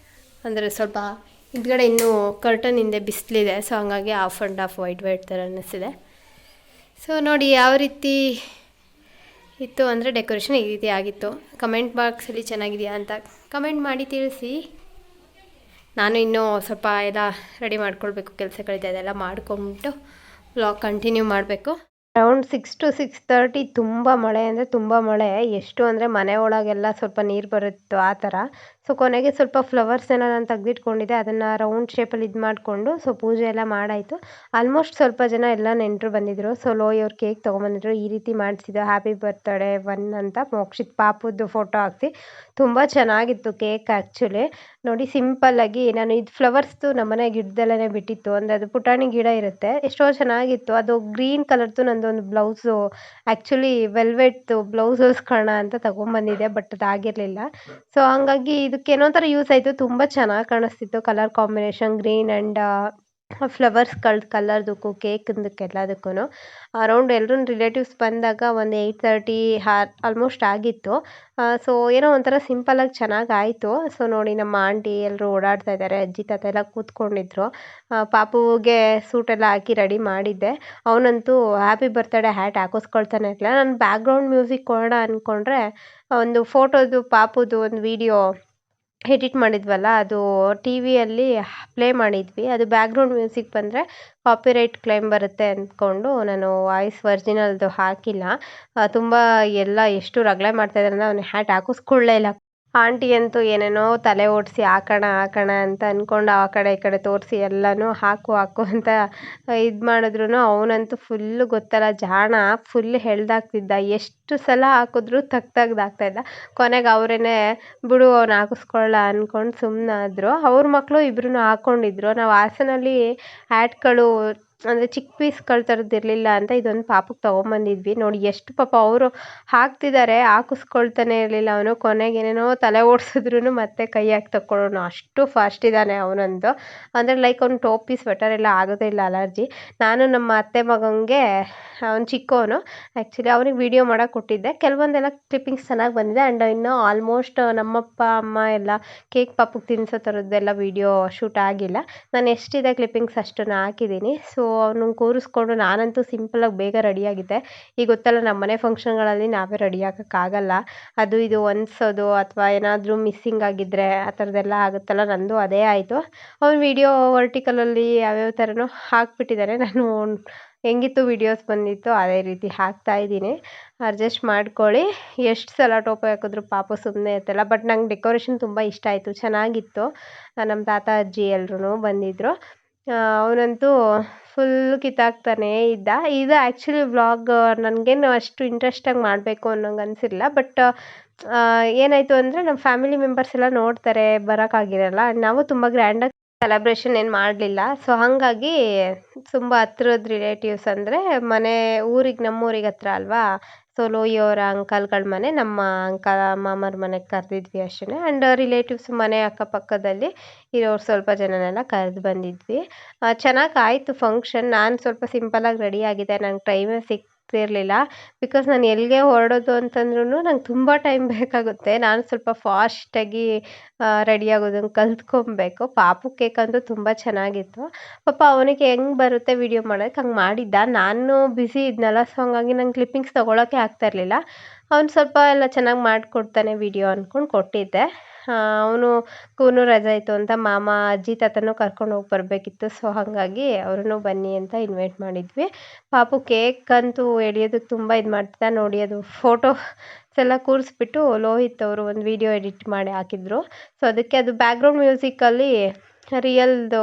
ಅಂದರೆ ಸ್ವಲ್ಪ ಹಿಂದ್ಗಡೆ ಇನ್ನೂ ಕರ್ಟನ್ ಹಿಂದೆ ಬಿಸಿಲಿದೆ. ಸೊ ಹಂಗಾಗಿ ಆಫ್ ಆ್ಯಂಡ್ ಆಫ್ ವೈಟ್ ಥರ ಅನ್ನಿಸ್ತಿದೆ. ಸೊ ನೋಡಿ ಯಾವ ರೀತಿ ಇತ್ತು ಅಂದರೆ ಡೆಕೋರೇಷನ್ ಈ ರೀತಿ ಆಗಿತ್ತು. ಕಮೆಂಟ್ ಬಾಕ್ಸಲ್ಲಿ ಚೆನ್ನಾಗಿದೆಯಾ ಅಂತ ಕಮೆಂಟ್ ಮಾಡಿ ತಿಳಿಸಿ. ನಾನು ಇನ್ನೂ ಸ್ವಲ್ಪ ಎಲ್ಲ ರೆಡಿ ಮಾಡ್ಕೊಳ್ಬೇಕು, ಕೆಲಸಗಳಿದೆ, ಅದೆಲ್ಲ ಮಾಡ್ಕೊಂಬಿಟ್ಟು ವ್ಲಾಗ್ ಕಂಟಿನ್ಯೂ ಮಾಡಬೇಕು. ಅರೌಂಡ್ 6 to 6:30 ತುಂಬ ಮಳೆ ಅಂದರೆ ತುಂಬ ಮಳೆ. ಎಷ್ಟು ಅಂದರೆ ಮನೆ ಒಳಗೆಲ್ಲ ಸ್ವಲ್ಪ ನೀರು ಬರುತ್ತೋ ಆ ಥರ. ಸೊ ಕೊನೆಗೆ ಸ್ವಲ್ಪ ಫ್ಲವರ್ಸನ್ನು ನಾನು ತೆಗೆದಿಟ್ಕೊಂಡಿದ್ದೆ, ಅದನ್ನು ರೌಂಡ್ ಶೇಪಲ್ಲಿ ಇದು ಮಾಡಿಕೊಂಡು ಸೊ ಪೂಜೆ ಎಲ್ಲ ಮಾಡಾಯಿತು. ಆಲ್ಮೋಸ್ಟ್ ಸ್ವಲ್ಪ ಜನ ಎಲ್ಲ ನೆಂಟರು ಬಂದಿದ್ದರು. ಸೊ ಲೋಯಿ ಅವ್ರು ಕೇಕ್ ತೊಗೊಂಬಂದಿದ್ರು. ಈ ರೀತಿ ಮಾಡಿಸಿದ್ದು ಹ್ಯಾಪಿ ಬರ್ತ್ಡೇ 1 ಅಂತ ಮೋಕ್ಷಿತ್ ಪಾಪದ್ದು ಫೋಟೋ ಹಾಕ್ಸಿ. ತುಂಬ ಚೆನ್ನಾಗಿತ್ತು ಕೇಕ್. ಆ್ಯಕ್ಚುಲಿ ನೋಡಿ, ಸಿಂಪಲ್ಲಾಗಿ ನಾನು ಇದು ಫ್ಲವರ್ಸ್ದು ನಮ್ಮನೆ ಗಿಡದಲ್ಲೇ ಬಿಟ್ಟಿತ್ತು. ಅಂದರೆ ಅದು ಪುಟಾಣಿ ಗಿಡ ಇರುತ್ತೆ, ಎಷ್ಟೋ ಚೆನ್ನಾಗಿತ್ತು. ಅದು ಗ್ರೀನ್ ಕಲರ್ದು ನಂದೊಂದು ಬ್ಲೌಸು, ಆ್ಯಕ್ಚುಲಿ ವೆಲ್ವೆಟ್ದು ಬ್ಲೌಸ್ ಹೊಲ್ಸ್ಕೊಳ್ಳೋಣ ಅಂತ ತೊಗೊಂಬಂದಿದ್ದೆ. ಬಟ್ ಅದಾಗಿರಲಿಲ್ಲ. ಸೊ ಹಂಗಾಗಿ ಇದಕ್ಕೆ ಏನೋ ಥರ ಯೂಸ್ ಆಯಿತು. ತುಂಬ ಚೆನ್ನಾಗಿ ಕಾಣಿಸ್ತಿತ್ತು colour combination, green and flowers ಕಲರ್ದಕ್ಕೂ ಕೇಕ್ದಕ್ಕೆ ಎಲ್ಲದಕ್ಕೂ. ಅರೌಂಡ್ ಎಲ್ಲರೂ ರಿಲೇಟಿವ್ಸ್ ಬಂದಾಗ ಒಂದು 8:30 ಆಲ್ಮೋಸ್ಟ್ ಆಗಿತ್ತು. ಸೊ ಏನೋ ಒಂಥರ ಸಿಂಪಲ್ಲಾಗಿ ಚೆನ್ನಾಗಿ ಆಯಿತು. ಸೊ ನೋಡಿ, ನಮ್ಮ ಆಂಟಿ ಎಲ್ಲರೂ ಓಡಾಡ್ತಾ ಇದ್ದಾರೆ, ಅಜ್ಜಿ ತಾತ ಎಲ್ಲ ಕೂತ್ಕೊಂಡಿದ್ರು. ಪಾಪುಗೆ ಸೂಟೆಲ್ಲ ಹಾಕಿ ರೆಡಿ ಮಾಡಿದ್ದೆ. ಅವನಂತೂ ಹ್ಯಾಪಿ ಬರ್ತ್ಡೇ ಹ್ಯಾಟ್ ಹಾಕಿಸ್ಕೊಳ್ತಾನೆ ಇರಲಿಲ್ಲ. ನಾನು ಬ್ಯಾಕ್ಗ್ರೌಂಡ್ ಮ್ಯೂಸಿಕ್ ಕೊಡೋಣ ಅಂದ್ಕೊಂಡ್ರೆ ಒಂದು ಫೋಟೋದು ಪಾಪುದು ಒಂದು ವಿಡಿಯೋ ಎಡಿಟ್ ಮಾಡಿದ್ವಲ್ಲ, ಅದು ಟಿ ವಿಯಲ್ಲಿ ಪ್ಲೇ ಮಾಡಿದ್ವಿ. ಅದು ಬ್ಯಾಕ್ಗ್ರೌಂಡ್ ಮ್ಯೂಸಿಕ್ ಬಂದರೆ ಕಾಪಿರೈಟ್ ಕ್ಲೈಮ್ ಬರುತ್ತೆ ಅಂದ್ಕೊಂಡು ನಾನು ವಾಯ್ಸ್ ಒರಿಜಿನಲ್ದು ಹಾಕಿಲ್ಲ. ತುಂಬ ಎಲ್ಲ ಎಷ್ಟು ರಗಳೆ ಮಾಡ್ತಾಯಿದ್ದಾರೆ ಅಂದರೆ ಅವನು ಹ್ಯಾಟ್ ಹಾಕಿಸ್ಕೊಳ್ಳೇ ಇಲ್ಲ. ಆಂಟಿ ಅಂತೂ ಏನೇನೋ ತಲೆ ಓಡಿಸಿ ಹಾಕೋಣ ಹಾಕೋಣ ಅಂತ ಅಂದ್ಕೊಂಡು ಆ ಕಡೆ ಈ ಕಡೆ ತೋರಿಸಿ ಎಲ್ಲನೂ ಹಾಕು ಹಾಕು ಅಂತ ಇದು ಮಾಡಿದ್ರು ಅವನಂತೂ ಫುಲ್ಲು ಗೊತ್ತಲ್ಲ ಜಾಣ, ಫುಲ್ ಎಳ್ದಾಕ್ತಿದ್ದ. ಎಷ್ಟು ಸಲ ಹಾಕಿದ್ರು ತೆಗ್ದಾಗ್ತಾಯಿದ್ದ. ಕೊನೆಗೆ ಅವರೇನೆ ಬಿಡು ಅವ್ನು ಹಾಕಿಸ್ಕೊಳ್ಳ ಅಂದ್ಕೊಂಡು ಸುಮ್ಮನಾದ್ರು. ಅವ್ರ ಮಕ್ಕಳು ಇಬ್ರು ಹಾಕ್ಕೊಂಡಿದ್ರು. ನಾವು ಹಾಸನಲ್ಲಿ ಹ್ಯಾಟ್ಗಳು ಅಂದರೆ ಚಿಕ್ಕ ಪೀಸ್ಗಳು ಥರದ್ದು ಅಂತ ಇದೊಂದು ಪಾಪಕ್ಕೆ ತೊಗೊಂಬಂದಿದ್ವಿ. ನೋಡಿ ಎಷ್ಟು ಪಾಪ ಅವರು ಹಾಕ್ತಿದ್ದಾರೆ, ಹಾಕಿಸ್ಕೊಳ್ತಾನೆ ಇರಲಿಲ್ಲ ಅವನು. ಕೊನೆಗೆ ಏನೇನೋ ತಲೆ ಓಡಿಸಿದ್ರು ಮತ್ತೆ ಕೈ ಹಾಕಿ ತಕ್ಕೊಳ್ಳೋನು, ಅಷ್ಟು ಫಾಸ್ಟ್ ಇದ್ದಾನೆ ಅವನಂದು. ಅಂದರೆ ಲೈಕ್ ಅವ್ನು ಟೋಪಿ ಸ್ವೆಟರ್ ಎಲ್ಲ ಆಗೋದೇ ಇಲ್ಲ ಅಲರ್ಜಿ. ನಾನು ನಮ್ಮ ಅತ್ತೆ ಮಗನಿಗೆ, ಅವ್ನು ಚಿಕ್ಕವನು ಆ್ಯಕ್ಚುಲಿ, ಅವ್ನಿಗೆ ವೀಡಿಯೋ ಮಾಡೋಕೆ ಕೊಟ್ಟಿದ್ದೆ. ಕೆಲವೊಂದೆಲ್ಲ ಕ್ಲಿಪ್ಪಿಂಗ್ಸ್ ಚೆನ್ನಾಗಿ ಬಂದಿದೆ. ಆ್ಯಂಡ್ ಇನ್ನೂ ಆಲ್ಮೋಸ್ಟ್ ನಮ್ಮಪ್ಪ ಅಮ್ಮ ಎಲ್ಲ ಕೇಕ್ ಪಾಪಕ್ಕೆ ತಿನ್ನಿಸೋ ಥರದ್ದೆಲ್ಲ ವೀಡಿಯೋ ಶೂಟ್ ಆಗಿಲ್ಲ. ನಾನು ಎಷ್ಟಿದೆ ಕ್ಲಿಪ್ಪಿಂಗ್ಸ್ ಅಷ್ಟನ್ನು ಹಾಕಿದ್ದೀನಿ. ಸೊ ಅವನು ಕೂರಿಸ್ಕೊಂಡು ನಾನಂತೂ ಸಿಂಪಲಾಗಿ ಬೇಗ ರೆಡಿಯಾಗಿದ್ದೆ. ಈಗ ಗೊತ್ತಲ್ಲ ನಮ್ಮ ಮನೆ ಫಂಕ್ಷನ್ಗಳಲ್ಲಿ ನಾವೇ ರೆಡಿ ಆಗೋಕ್ಕಾಗಲ್ಲ. ಅದು ಇದು ಹೊಂದ್ಸೋದು ಅಥವಾ ಏನಾದರೂ ಮಿಸ್ಸಿಂಗ್ ಆಗಿದ್ದರೆ ಆ ಥರದ್ದೆಲ್ಲ ಆಗುತ್ತಲ್ಲ, ನಂದು ಅದೇ ಆಯಿತು. ಅವ್ನು ವೀಡಿಯೋ ವರ್ಟಿಕಲಲ್ಲಿ ಯಾವ್ಯಾವ ಥರನೋ ಹಾಕ್ಬಿಟ್ಟಿದ್ದಾನೆ. ನಾನು ಹೆಂಗಿತ್ತು ವೀಡಿಯೋಸ್ ಬಂದಿತ್ತು ಅದೇ ರೀತಿ ಹಾಕ್ತಾಯಿದ್ದೀನಿ. ಅಡ್ಜಸ್ಟ್ ಮಾಡ್ಕೊಳ್ಳಿ. ಎಷ್ಟು ಸಲ ಟೋಪಿ ಹಾಕಿದ್ರು ಪಾಪು ಸುಮ್ಮನೆ ಇರ್ತಲ್ಲ. ಬಟ್ ನಂಗೆ ಡೆಕೋರೇಷನ್ ತುಂಬ ಇಷ್ಟ ಆಯಿತು, ಚೆನ್ನಾಗಿತ್ತು. ನಮ್ಮ ತಾತ ಅಜ್ಜಿ ಎಲ್ಲರೂ ಬಂದಿದ್ದರು. ಅವನಂತೂ ಫುಲ್ಲು ಕಿತ್ತಾಕ್ತಾನೇ ಇದ್ದ. ಇದು ಆ್ಯಕ್ಚುಲಿ ವ್ಲಾಗ್ ನನಗೇನು ಅಷ್ಟು ಇಂಟ್ರೆಸ್ಟಾಗಿ ಮಾಡಬೇಕು ಅನ್ನೋಂಗೆ ಅನಿಸಿರಲಿಲ್ಲ. ಬಟ್ ಏನಾಯಿತು ಅಂದರೆ ನಮ್ಮ ಫ್ಯಾಮಿಲಿ ಮೆಂಬರ್ಸ್ ಎಲ್ಲ ನೋಡ್ತಾರೆ, ಬರೋಕ್ಕಾಗಿರಲ್ಲ. ನಾವು ತುಂಬ ಗ್ರ್ಯಾಂಡಾಗಿ ಸೆಲೆಬ್ರೇಷನ್ ಏನು ಮಾಡಲಿಲ್ಲ. ಸೊ ಹಾಗಾಗಿ ತುಂಬ ಹತ್ರದ ರಿಲೇಟಿವ್ಸ್ ಅಂದರೆ ನಮ್ಮೂರಿಗೆ ಹತ್ರ ಅಲ್ವಾ. ಸೊ ಲೋಯಿಯವರ ಅಂಕಲ್ಗಳ ಮನೆ, ನಮ್ಮ ಮಾಮರ ಮನೆಗೆ ಕರೆದಿದ್ವಿ ಅಷ್ಟೇ. ಆ್ಯಂಡ್ ರಿಲೇಟಿವ್ಸ್ ಮನೆ ಅಕ್ಕಪಕ್ಕದಲ್ಲಿ ಇರೋರು ಸ್ವಲ್ಪ ಜನನೆಲ್ಲ ಕರೆದು ಬಂದಿದ್ವಿ. ಚೆನ್ನಾಗಿ ಆಯಿತು ಫಂಕ್ಷನ್. ನಾನು ಸ್ವಲ್ಪ ಸಿಂಪಲಾಗಿ ರೆಡಿ ಆಗಿದ್ದೆ. ನಂಗೆ ಟೈಮೇ ಸಿಗ್ತಿರಲಿಲ್ಲ. ಬಿಕಾಸ್ ನಾನು ಎಲ್ಲಿಗೆ ಹೊರಡೋದು ಅಂತಂದ್ರೂ ನಂಗೆ ತುಂಬ ಟೈಮ್ ಬೇಕಾಗುತ್ತೆ. ನಾನು ಸ್ವಲ್ಪ ಫಾಸ್ಟಾಗಿ ರೆಡಿ ಆಗೋದನ್ನು ಕಲ್ತ್ಕೊಬೇಕು. ಪಾಪು ಕೇಕ್ ಅಂತೂ ತುಂಬ ಚೆನ್ನಾಗಿತ್ತು. ಪಾಪ ಅವನಿಗೆ ಹೆಂಗೆ ಬರುತ್ತೆ ವೀಡಿಯೋ ಮಾಡೋಕ್ಕೆ ಹಂಗೆ ಮಾಡಿದ್ದ. ನಾನು ಬ್ಯುಸಿ ಇದ್ನಲ್ಲ, ಸೊ ಹಂಗಾಗಿ ನಂಗೆ ಕ್ಲಿಪ್ಪಿಂಗ್ಸ್ ತೊಗೊಳಕ್ಕೆ ಆಗ್ತಾಯಿರಲಿಲ್ಲ. ಅವ್ನು ಸ್ವಲ್ಪ ಎಲ್ಲ ಚೆನ್ನಾಗಿ ಮಾಡಿಕೊಡ್ತಾನೆ ವೀಡಿಯೋ ಅಂದ್ಕೊಂಡು ಕೊಟ್ಟಿದ್ದೆ. ಅವನು ಕೂನು ರಜೆ ಇತ್ತು ಅಂತ ಮಾಮ ಅಜ್ಜಿ ತಾತನೂ ಕರ್ಕೊಂಡು ಹೋಗಿ ಬರಬೇಕಿತ್ತು. ಸೊ ಹಾಗಾಗಿ ಅವ್ರನ್ನೂ ಬನ್ನಿ ಅಂತ ಇನ್ವೈಟ್ ಮಾಡಿದ್ವಿ. ಪಾಪು ಕೇಕ್ ಅಂತೂ ಎಳಿಯೋದಕ್ಕೆ ತುಂಬ ಇದು ಮಾಡ್ತಿದ್ದ. ನೋಡಿ ಅದು ಫೋಟೋಸ್ ಎಲ್ಲ ಕೂರಿಸ್ಬಿಟ್ಟು ಲೋಹಿತ್ ಅವರು ಒಂದು ವೀಡಿಯೋ ಎಡಿಟ್ ಮಾಡಿ ಹಾಕಿದ್ರು. ಸೊ ಅದಕ್ಕೆ ಅದು ಬ್ಯಾಕ್ಗ್ರೌಂಡ್ ಮ್ಯೂಸಿಕಲ್ಲಿ ರಿಯಲ್ದು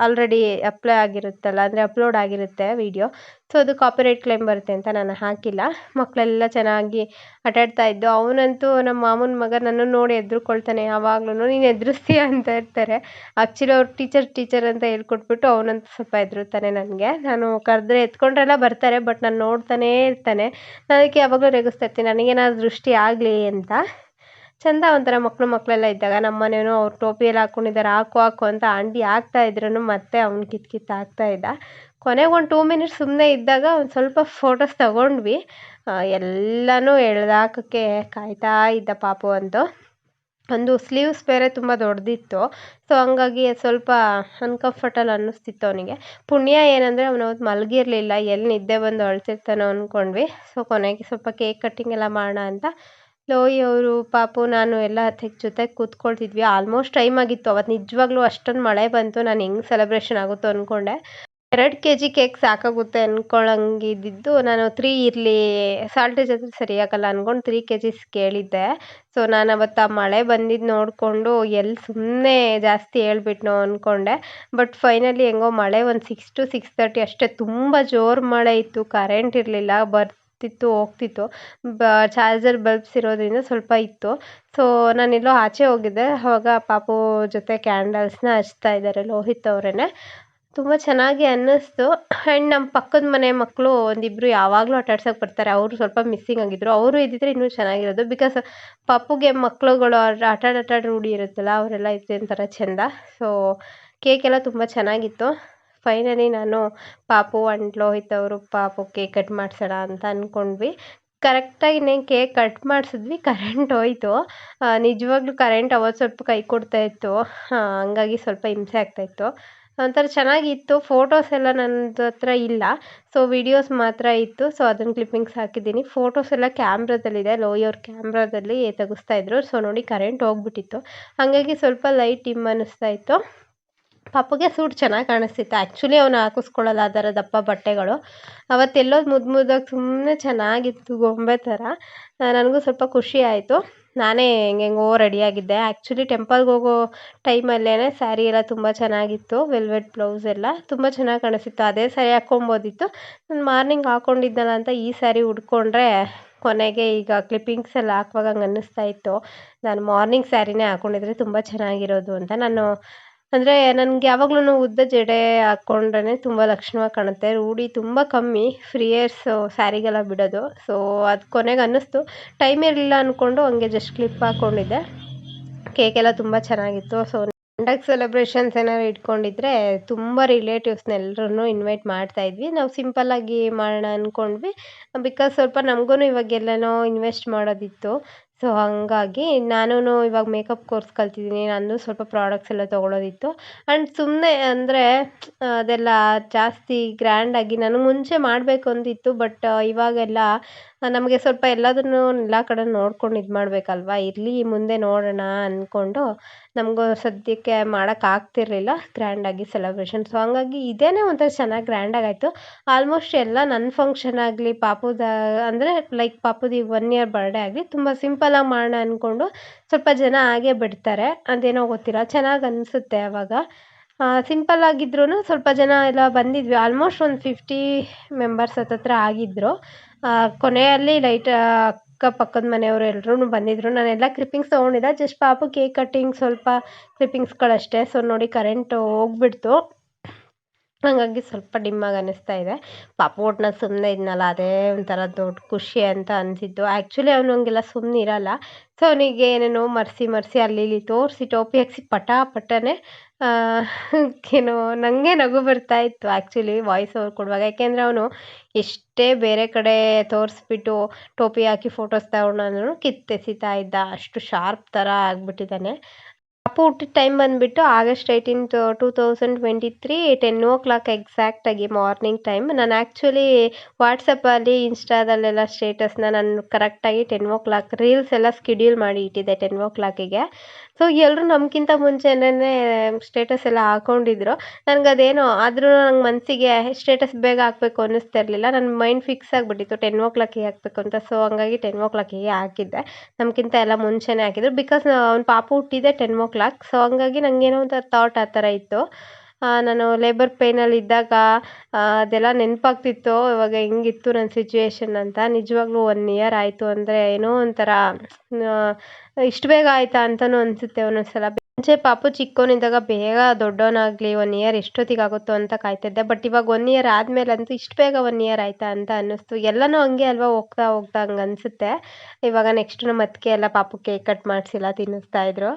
ಆಲ್ರೆಡಿ ಅಪ್ಲೈ ಆಗಿರುತ್ತಲ್ಲ, ಅಂದರೆ ಅಪ್ಲೋಡ್ ಆಗಿರುತ್ತೆ ವೀಡಿಯೋ. ಸೊ ಅದು ಕಾಪಿರೈಟ್ ಕ್ಲೇಮ್ ಬರುತ್ತೆ ಅಂತ ನಾನು ಹಾಕಿಲ್ಲ. ಮಕ್ಕಳೆಲ್ಲ ಚೆನ್ನಾಗಿ ಆಟಾಡ್ತಾ ಇದ್ದು. ಅವನಂತೂ ನಮ್ಮ ಮಾಮನ ಮಗ ನನ್ನನ್ನು ನೋಡಿ ಹೆದ್ರುಕೊಳ್ತಾನೆ ಯಾವಾಗ್ಲೂ. ನೀನು ಹೆದರಿಸ್ತೀಯ ಅಂತ ಇರ್ತಾರೆ. ಆ್ಯಕ್ಚುಲಿ ಅವ್ರು ಟೀಚರ್ ಅಂತ ಹೇಳ್ಕೊಟ್ಬಿಟ್ಟು ಅವನಂತೂ ಸ್ವಲ್ಪ ಹೆದರುತ್ತಾನೆ ನನಗೆ. ನಾನು ಕರೆದ್ರೆ ಎತ್ಕೊಂಡ್ರೆಲ್ಲ ಬರ್ತಾರೆ, ಬಟ್ ನಾನು ನೋಡ್ತಾನೇ ಇರ್ತಾನೆ. ನಾನು ಅದಕ್ಕೆ ಯಾವಾಗಲೂ ರೇಗಿಸ್ತಾ ಇರ್ತೀನಿ, ನನಗೇನಾದ್ರು ದೃಷ್ಟಿ ಆಗಲಿ ಅಂತ. ಚಂದ ಒಂಥರ ಮಕ್ಕಳೆಲ್ಲ ಇದ್ದಾಗ. ನಮ್ಮ ಮನೇನೂ ಅವ್ರು ಟೋಪಿಯೆಲ್ಲ ಹಾಕ್ಕೊಂಡಿದ್ದಾರೆ, ಹಾಕು ಅಂತ ಆಂಟಿ ಹಾಕ್ತಾ ಇದ್ರೂ ಮತ್ತೆ ಅವ್ನು ಕಿತ್ತು ಹಾಕ್ತಾ ಇದ್ದ. ಕೊನೆಗೆ ಒಂದು 2 ಮಿನಿಟ್ಸ್ ಸುಮ್ಮನೆ ಇದ್ದಾಗ ಒಂದು ಸ್ವಲ್ಪ ಫೋಟೋಸ್ ತಗೊಂಡ್ವಿ. ಎಲ್ಲನೂ ಎಳ್ದಾಕೋಕ್ಕೆ ಕಾಯ್ತಾ ಇದ್ದ ಪಾಪು ಅಂತೂ. ಒಂದು ಸ್ಲೀವ್ಸ್ ಬೇರೆ ತುಂಬ ದೊಡ್ಡದಿತ್ತು. ಸೊ ಹಂಗಾಗಿ ಸ್ವಲ್ಪ ಅನ್ಕಂಫರ್ಟಬಲ್ ಅನ್ನಿಸ್ತಿತ್ತು ಅವನಿಗೆ. ಪುಣ್ಯ ಏನಂದರೆ ಅವನು ಅವತ್ತು ಮಲಗಿರಲಿಲ್ಲ, ಎಲ್ಲಿ ನಿದ್ದೆ ಬಂದು ಅಳ್ತಿರ್ತಾನೋ ಅಂದ್ಕೊಂಡ್ವಿ. ಸೊ ಕೊನೆಗೆ ಸ್ವಲ್ಪ ಕೇಕ್ ಕಟ್ಟಿಂಗ್ ಎಲ್ಲ ಮಾಡೋಣ ಅಂತ ಲೋಯಿ ಅವರು, ಪಾಪು, ನಾನು ಎಲ್ಲ ಜೊತೆಗೆ ಕೂತ್ಕೊಳ್ತಿದ್ವಿ. ಆಲ್ಮೋಸ್ಟ್ ಟೈಮ್ ಆಗಿತ್ತು. ಅವತ್ತು ನಿಜವಾಗ್ಲೂ ಅಷ್ಟೊಂದು ಮಳೆ ಬಂತು. ನಾನು ಹೆಂಗೆ ಸೆಲೆಬ್ರೇಷನ್ ಆಗುತ್ತೋ ಅಂದ್ಕೊಂಡೆ. 2 kg ಕೇಕ್ ಸಾಕಾಗುತ್ತೆ ಅಂದ್ಕೊಳ್ಳಂಗಿದ್ದು, ನಾನು 3 ಇರಲಿ, ಸಾಲ್ಟೇಜ್ ಆದರೆ ಸರಿಯಾಗಲ್ಲ ಅಂದ್ಕೊಂಡು 3 kgs ಕೇಳಿದ್ದೆ. ಸೊ ನಾನು ಅವತ್ತು ಆ ಮಳೆ ಬಂದಿದ್ದು ನೋಡಿಕೊಂಡು ಎಲ್ಲಿ ಸುಮ್ಮನೆ ಜಾಸ್ತಿ ಹೇಳ್ಬಿಟ್ನೋ ಅಂದ್ಕೊಂಡೆ. ಬಟ್ ಫೈನಲಿ ಹೆಂಗೋ ಮಳೆ ಒಂದು 6 to 6:30 ಅಷ್ಟೇ. ತುಂಬ ಜೋರು ಮಳೆ ಇತ್ತು, ಕರೆಂಟ್ ಇರಲಿಲ್ಲ, ಹೋಗ್ತಿತ್ತು. ಚಾರ್ಜರ್ ಬಲ್ಬ್ಸ್ ಇರೋದ್ರಿಂದ ಸ್ವಲ್ಪ ಇತ್ತು. ಸೊ ನಾನೆಲ್ಲೋ ಆಚೆ ಹೋಗಿದ್ದೆ, ಆವಾಗ ಪಾಪು ಜೊತೆ ಕ್ಯಾಂಡಲ್ಸ್ನ ಹಚ್ತಾ ಇದ್ದಾರೆ ಲೋಹಿತ್ ಅವರೇ. ತುಂಬ ಚೆನ್ನಾಗಿ ಅನ್ನಿಸ್ತು. ಆ್ಯಂಡ್ ನಮ್ಮ ಪಕ್ಕದ ಮನೆ ಮಕ್ಕಳು ಒಂದಿಬ್ಬರು ಯಾವಾಗಲೂ ಆಟಾಡ್ಸೋಕೆ ಬರ್ತಾರೆ. ಅವರು ಸ್ವಲ್ಪ ಮಿಸ್ಸಿಂಗ್ ಆಗಿದ್ರು. ಅವರು ಇದ್ದಿದ್ರೆ ಇನ್ನೂ ಚೆನ್ನಾಗಿರೋದು. ಬಿಕಾಸ್ ಪಪ್ಪುಗೆ ಮಕ್ಕಳುಗಳು ಆಟಾಡಿ ರೂಢಿ ಇರುತ್ತಲ್ಲ, ಅವರೆಲ್ಲ ಇದ್ರೆ ಒಂಥರ ಚೆಂದ. ಸೊ ಕೇಕೆಲ್ಲ ತುಂಬ ಚೆನ್ನಾಗಿತ್ತು. ಫೈನಲಿ ನಾನು ಪಾಪು ಆ್ಯಂಡ್ ಲೋಹಿತ್ ಅವರು ಪಾಪು ಕೇಕ್ ಕಟ್ ಮಾಡಿಸೋಣ ಅಂತ ಅಂದ್ಕೊಂಡ್ವಿ. ಕರೆಕ್ಟಾಗಿ ಕೇಕ್ ಕಟ್ ಮಾಡಿಸಿದ್ವಿ, ಕರೆಂಟ್ ಹೋಯಿತು. ನಿಜವಾಗ್ಲೂ ಕರೆಂಟ್ ಅವತ್ತು ಸ್ವಲ್ಪ ಕೈ ಕೊಡ್ತಾ ಇತ್ತು. ಹಂಗಾಗಿ ಸ್ವಲ್ಪ ಹಿಂಸೆ ಆಗ್ತಾಯಿತ್ತು. ಒಂಥರ ಚೆನ್ನಾಗಿತ್ತು. ಫೋಟೋಸ್ ಎಲ್ಲ ನನ್ನದು ಹತ್ರ ಇಲ್ಲ. ಸೊ ವೀಡಿಯೋಸ್ ಮಾತ್ರ ಇತ್ತು. ಸೊ ಅದನ್ನು ಕ್ಲಿಪ್ಪಿಂಗ್ಸ್ ಹಾಕಿದ್ದೀನಿ. ಫೋಟೋಸ್ ಎಲ್ಲ ಕ್ಯಾಮ್ರಾದಲ್ಲಿದೆ. ಲೋಯಿಯವ್ರ ಕ್ಯಾಮ್ರಾದಲ್ಲಿ ತೆಗೆಸ್ತಾಯಿದ್ರು. ಸೊ ನೋಡಿ ಕರೆಂಟ್ ಹೋಗ್ಬಿಟ್ಟಿತ್ತು. ಹಾಗಾಗಿ ಸ್ವಲ್ಪ ಲೈಟ್ ಡಿಮ್ ಅನ್ನಿಸ್ತಾ ಇತ್ತು. ಪಾಪುಗೆ ಸೂಟ್ ಚೆನ್ನಾಗಿ ಕಾಣಿಸ್ತಿತ್ತು. ಆ್ಯಕ್ಚುಲಿ ಅವನು ಹಾಕಿಸ್ಕೊಳ್ಳಲ್ಲ ಆ ಥರ ದಪ್ಪ ಬಟ್ಟೆಗಳು. ಅವತ್ತೆಲ್ಲೋ ಮುದ್ದಾಗಿ ಸುಮ್ಮನೆ ಚೆನ್ನಾಗಿತ್ತು, ಗೊಂಬೆ ಥರ. ನನಗೂ ಸ್ವಲ್ಪ ಖುಷಿ ಆಯಿತು. ನಾನೇ ಹೆಂಗೆಂಗೋ ರೆಡಿಯಾಗಿದ್ದೆ. ಆ್ಯಕ್ಚುಲಿ ಟೆಂಪಲ್ಗೆ ಹೋಗೋ ಟೈಮಲ್ಲೇ ಸ್ಯಾರಿ ಎಲ್ಲ ತುಂಬ ಚೆನ್ನಾಗಿತ್ತು. ವೆಲ್ವೆಟ್ ಬ್ಲೌಸ್ ಎಲ್ಲ ತುಂಬ ಚೆನ್ನಾಗಿ ಕಾಣಿಸ್ತಿತ್ತು. ಅದೇ ಸ್ಯಾರಿ ಹಾಕ್ಕೊಬೋದಿತ್ತು. ನಾನು ಮಾರ್ನಿಂಗ್ ಹಾಕ್ಕೊಂಡಿದ್ನಲ್ಲ ಅಂತ ಈ ಸ್ಯಾರಿ ಉಟ್ಕೊಂಡ್ರೆ ಕೊನೆಗೆ ಈಗ ಕ್ಲಿಪ್ಪಿಂಗ್ಸ್ ಎಲ್ಲ ಹಾಕುವಾಗ ಹಂಗೆ ಅನ್ನಿಸ್ತಾ ಇತ್ತು, ನಾನು ಮಾರ್ನಿಂಗ್ ಸ್ಯಾರಿನೇ ಹಾಕ್ಕೊಂಡಿದ್ರೆ ತುಂಬ ಚೆನ್ನಾಗಿರೋದು ಅಂತ. ನಾನು ಅಂದರೆ ನನಗೆ ಯಾವಾಗ್ಲೂ ಉದ್ದ ಜಡೆ ಹಾಕ್ಕೊಂಡ್ರೆ ತುಂಬ ಲಕ್ಷಣವಾಗಿ ಕಾಣುತ್ತೆ. ರೂಢಿ ತುಂಬ ಕಮ್ಮಿ ಫ್ರೀ ಹೇರ್ಸ್ ಸ್ಯಾರಿಗೆಲ್ಲ ಬಿಡೋದು. ಸೊ ಅದು ಕೊನೆಗೆ ಅನ್ನಿಸ್ತು, ಟೈಮ್ ಇರಲಿಲ್ಲ ಅಂದ್ಕೊಂಡು ಹಂಗೆ ಜಸ್ಟ್ ಕ್ಲಿಪ್ ಹಾಕ್ಕೊಂಡಿದ್ದೆ. ಕೇಕೆಲ್ಲ ತುಂಬ ಚೆನ್ನಾಗಿತ್ತು. ಸೊ ಕಂಡಕ್ಟ್ ಸೆಲೆಬ್ರೇಷನ್ಸ್ ಏನಾದ್ರು ಇಟ್ಕೊಂಡಿದ್ರೆ ತುಂಬ ರಿಲೇಟಿವ್ಸ್ನೆಲ್ಲರೂ ಇನ್ವೈಟ್ ಮಾಡ್ತಾಯಿದ್ವಿ. ನಾವು ಸಿಂಪಲ್ಲಾಗಿ ಮಾಡೋಣ ಅಂದ್ಕೊಂಡ್ವಿ. ಬಿಕಾಸ್ ಸ್ವಲ್ಪ ನಮಗೂ ಇವಾಗೆಲ್ಲನೋ ಇನ್ವೆಸ್ಟ್ ಮಾಡೋದಿತ್ತು. ಸೊ ಹಾಗಾಗಿ ನಾನೂ ಇವಾಗ ಮೇಕಪ್ ಕೋರ್ಸ್ ಕಲ್ತಿದ್ದೀನಿ. ನಂದು ಸ್ವಲ್ಪ ಪ್ರಾಡಕ್ಟ್ಸ್ ಎಲ್ಲ ತೊಗೊಳೋದಿತ್ತು. ಆ್ಯಂಡ್ ಸುಮ್ಮನೆ ಅಂದರೆ ಅದೆಲ್ಲ ಜಾಸ್ತಿ ಗ್ರ್ಯಾಂಡಾಗಿ ನನಗೆ ಮುಂಚೆ ಮಾಡಬೇಕು ಅಂತಿತ್ತು. ಬಟ್ ಇವಾಗೆಲ್ಲ ನಮಗೆ ಸ್ವಲ್ಪ ಎಲ್ಲದನ್ನೂ ಎಲ್ಲ ಕಡೆ ನೋಡ್ಕೊಂಡು ಇದು ಮಾಡಬೇಕಲ್ವಾ, ಇರಲಿ ಮುಂದೆ ನೋಡೋಣ ಅಂದ್ಕೊಂಡು ನಮಗೂ ಸದ್ಯಕ್ಕೆ ಮಾಡೋಕ್ಕಾಗ್ತಿರ್ಲಿಲ್ಲ ಗ್ರ್ಯಾಂಡಾಗಿ ಸೆಲೆಬ್ರೇಷನ್. ಸೊ ಹಂಗಾಗಿ ಇದೇನೇ ಒಂಥರ ಚೆನ್ನಾಗಿ ಗ್ರ್ಯಾಂಡಾಗಾಯಿತು. ಆಲ್ಮೋಸ್ಟ್ ಎಲ್ಲ ನನ್ನ ಫಂಕ್ಷನ್ ಆಗಲಿ, ಪಾಪುದ ಅಂದರೆ ಲೈಕ್ ಪಾಪುದು 1 ಇಯರ್ ಬರ್ಡೇ ಆಗಲಿ ತುಂಬ ಸಿಂಪಲಾಗಿ ಮಾಡೋಣ ಅಂದ್ಕೊಂಡು ಸ್ವಲ್ಪ ಜನ ಹಾಗೇ ಬಿಡ್ತಾರೆ. ಅದೇನೋ ಗೊತ್ತಿಲ್ಲ, ಚೆನ್ನಾಗಿ ಅನಿಸುತ್ತೆ ಆವಾಗ. ಸಿಂಪಲ್ಲಾಗಿದ್ರೂ ಸ್ವಲ್ಪ ಜನ ಎಲ್ಲ ಬಂದಿದ್ವಿ. ಆಲ್ಮೋಸ್ಟ್ ಒಂದು 50 ಮೆಂಬರ್ಸ್ ಹತ್ತತ್ರ ಆಗಿದ್ದರು. ಕೊನೆಯಲ್ಲಿ ಅಕ್ಕಪಕ್ಕದ ಮನೆಯವರು ಎಲ್ರೂ ಬಂದಿದ್ದರು. ನಾನೆಲ್ಲ ಕ್ಲಿಪ್ಪಿಂಗ್ಸ್ ತೊಗೊಂಡಿದ್ದೆ. ಜಸ್ಟ್ ಪಾಪು ಕೇಕ್ ಕಟ್ಟಿಂಗ್ ಸ್ವಲ್ಪ ಕ್ಲಿಪ್ಪಿಂಗ್ಸ್ಗಳಷ್ಟೇ. ಸೊ ನೋಡಿ ಕರೆಂಟು ಹೋಗ್ಬಿಡ್ತು, ಹಾಗಾಗಿ ಸ್ವಲ್ಪ ಡಿಮ್ಮಾಗಿ ಅನ್ನಿಸ್ತಾ ಇದೆ. ಪಾಪು ಒಟ್ನಲ್ಲಿ ಸುಮ್ಮನೆ ಇದ್ನಲ್ಲ, ಅದೇ ಒಂಥರ ದೊಡ್ಡ ಖುಷಿ ಅಂತ ಅನಿಸಿದ್ದು. ಆ್ಯಕ್ಚುಲಿ ಅವನು ಹಂಗೆಲ್ಲ ಸುಮ್ಮನೆ ಇರಲ್ಲ. ಸೊ ಅವನಿಗೆ ಏನೇನೋ ಮರೆಸಿ ಅಲ್ಲಿ ಇಲ್ಲಿ ತೋರಿಸಿ ಟೋಪಿ ಹಾಕ್ಸಿ ಪಟನೆ ಏನೋ ನನಗೆ ನಗು ಬರ್ತಾ ಇತ್ತು ಆ್ಯಕ್ಚುಲಿ ವಾಯ್ಸ್ ಓವರ್ ಕೊಡುವಾಗ. ಯಾಕೆಂದರೆ ಅವನು ಎಷ್ಟೇ ಬೇರೆ ಕಡೆ ತೋರಿಸ್ಬಿಟ್ಟು ಟೋಪಿ ಹಾಕಿ ಫೋಟೋಸ್ ತಗೊಂಡ್ರು ಕಿತ್ತೆಸಿತಾ ಇದ್ದ. ಅಷ್ಟು ಶಾರ್ಪ್ ಥರ ಆಗಿಬಿಟ್ಟಿದ್ದಾನೆ. ಪಾಪು ಹುಟ್ಟಿದ ಟೈಮ್ ಬಂದುಬಿಟ್ಟು August 18th 2023 10 ಎಕ್ಸಾಕ್ಟಾಗಿ ಮಾರ್ನಿಂಗ್ ಟೈಮ್. ನಾನು ಆ್ಯಕ್ಚುಲಿ ವಾಟ್ಸಪ್ಪಲ್ಲಿ ಇನ್ಸ್ಟಾದಲ್ಲೆಲ್ಲ ಸ್ಟೇಟಸ್ನ ನಾನು ಕರೆಕ್ಟಾಗಿ 10 ರೀಲ್ಸ್ ಎಲ್ಲ ಸ್ಕೆಡ್ಯೂಲ್ ಮಾಡಿ ಇಟ್ಟಿದ್ದೆ 10 ಸೊ ಎಲ್ಲರೂ ನಮಗಿಂತ ಮುಂಚೆನೇ ಸ್ಟೇಟಸ್ ಎಲ್ಲ ಹಾಕ್ಕೊಂಡಿದ್ರು. ನನಗದೇನೋ ಆದರೂ ನಂಗೆ ಮನಸ್ಸಿಗೆ ಸ್ಟೇಟಸ್ ಬೇಗ ಹಾಕಬೇಕು ಅನ್ನಿಸ್ತಾ ಇರಲಿಲ್ಲ. ನನ್ನ ಮೈಂಡ್ ಫಿಕ್ಸ್ ಆಗಿಬಿಟ್ಟಿತ್ತು 10 ಹಾಕಬೇಕು ಅಂತ. ಸೊ ಹಂಗಾಗಿ 10 ಹಾಕಿದ್ದೆ. ನಮಗಿಂತ ಎಲ್ಲ ಮುಂಚೆನೇ ಹಾಕಿದ್ರು. ಬಿಕಾಸ್ ಅವ್ನು ಪಾಪು ಹುಟ್ಟಿದ್ದೆ 10 ಸೊ ಹಂಗಾಗಿ ನನಗೇನೋ ಒಂಥರ ಥಾಟ್ ಆ ಥರ ಇತ್ತು. ನಾನು ಲೇಬರ್ ಪೇಯ್ನಲ್ಲಿದ್ದಾಗ ಅದೆಲ್ಲ ನೆನಪಾಗ್ತಿತ್ತು ಇವಾಗ ಹೆಂಗಿತ್ತು ನನ್ನ ಸಿಚುವೇಶನ್ ಅಂತ. ನಿಜವಾಗ್ಲೂ 1 ಇಯರ್ ಆಯಿತು ಅಂದರೆ ಏನೋ ಒಂಥರ ಇಷ್ಟು ಬೇಗ ಆಯಿತಾ ಅಂತಲೂ ಅನಿಸುತ್ತೆ ಒಂದೊಂದು ಸಲ. ಮುಂಚೆ ಪಾಪು ಚಿಕ್ಕವನಿದ್ದಾಗ ಬೇಗ ದೊಡ್ಡವನಾಗಲಿ 1 ಇಯರ್ ಎಷ್ಟೊತ್ತಿಗಾಗುತ್ತೋ ಅಂತ ಕಾಯ್ತಿದ್ದೆ. ಬಟ್ ಇವಾಗ 1 ಇಯರ್ ಆದಮೇಲಂತೂ ಇಷ್ಟು ಬೇಗ 1 ಇಯರ್ ಆಯಿತಾ ಅಂತ ಅನ್ನಿಸ್ತು. ಎಲ್ಲನೂ ಹಂಗೆ ಅಲ್ವಾ, ಹೋಗ್ತಾ ಹಂಗೆ ಅನಿಸುತ್ತೆ. ಇವಾಗ ನೆಕ್ಸ್ಟ್ ನಮ್ಮ ಅತ್ತಿಗೆ ಎಲ್ಲ ಪಾಪು ಕೇಕ್ ಕಟ್ ಮಾಡಿಸಿಲ್ಲ, ತಿನ್ನಿಸ್ತಾ ಇದ್ರು.